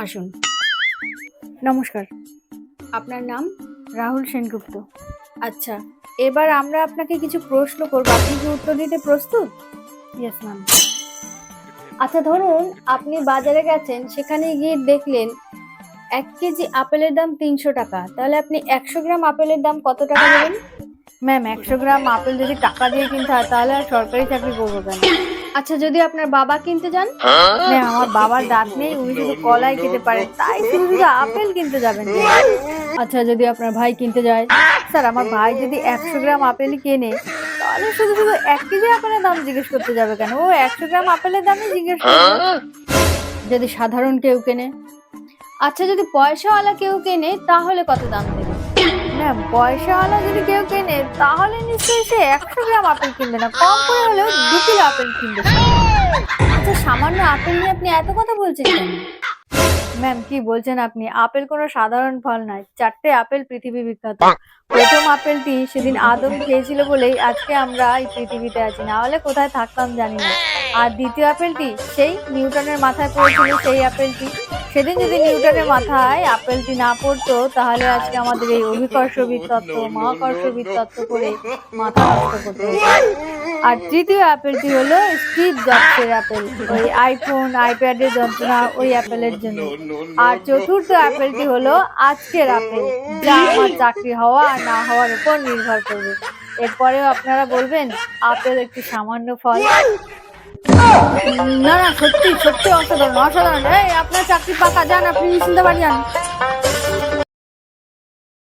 আসুন। নমস্কার। আপনার নাম? রাহুল সেনগুপ্ত। আচ্ছা, এবার আমরা আপনাকে কিছু প্রশ্ন করব। আপনি কি উত্তর দিতে প্রস্তুত? Yes ma'am. আচ্ছা, ধরুন আপনি বাজারে গেছেন, সেখানে গিয়ে দেখলেন ১ কেজি আপেলের দাম ৩০০ টাকা। তাহলে আপনি ১০০ গ্রাম আপেলের দাম কত টাকা দেবেন? ম্যাম, ১০০ গ্রাম আপেল যদি টাকা দিয়ে কিনতে হয় তাহলে আর সরকারি চাকরি করবো কেন? আচ্ছা, যদি আপনার বাবা কিনতে যান? ম্যাম, আমার বাবার দাঁত নেই, উনি শুধু কলাই খেতে পারেন, তাই শুধু শুধু আপেল কিনতে যাবেন কেন? আচ্ছা, যদি আপনার ভাই কিনতে যায়? স্যার, আমার ভাই যদি ১০০ গ্রাম আপেলই কেনে তাহলে শুধু শুধু ১ কেজি আপেলের দাম জিজ্ঞেস করতে যাবে কেন? ও ১০০ গ্রাম আপেলের দামই জিজ্ঞেস করবে। যদি সাধারণ কেউ কেনে? আচ্ছা, যদি পয়সাওয়ালা কেউ কেনে তাহলে কত দাম দেবে? ম্যাম, পয়সাওয়ালা যদি কেউ কেনে তাহলে নিশ্চয়ই সে ১০০ গ্রাম আপেল কিনবে না, কম করে হলেও ২ কিলো আপেল কিনবে সে। আচ্ছা, সামান্য আপেল নিয়ে আপনি এত কথা বলছেন কেন? ম্যাম, কি বলছেন আপনি? আপেল কোনো সাধারণ ফল নয়। ৪টে আপেল পৃথিবী বিখ্যাত। প্রথম আপেলটি সেদিন আদম খেয়েছিল বলেই আজকে আমরা এই পৃথিবীতে আছি, না হলে কোথায় থাকতাম জানি না। আর দ্বিতীয় আপেলটি সেই নিউটনের মাথায় পড়েছিল, সেই আপেলটি। সেদিন যদি নিউটনের মাথায় আপেলটি না পড়তো তাহলে আজকে আমাদের এই অভিকর্ষবিদ তত্ত্ব, মহাকর্ষবিদ তত্ত্ব করে মাথা নষ্ট করতে হতো। আর তৃতীয় আপেলটি হলো স্টিভ জবসের আপেল, ওই আইফোন আইপ্যাডের যন্ত্রণা ওই আপেলের জন্য। আর চতুর্থ আপেলটি হলো আজকের আপেল, যা আমার চাকরি হওয়া আর না হওয়ার উপর নির্ভর করবে। এরপরেও আপনারা বলবেন আপেল একটি সামান্য ফল? না না, সত্যি সত্যি অসাধারণ অসাধারণ। এই, আপনার চাকরি পাকা, যান আপনি নিশ্চিন্তে বাড়ি যান।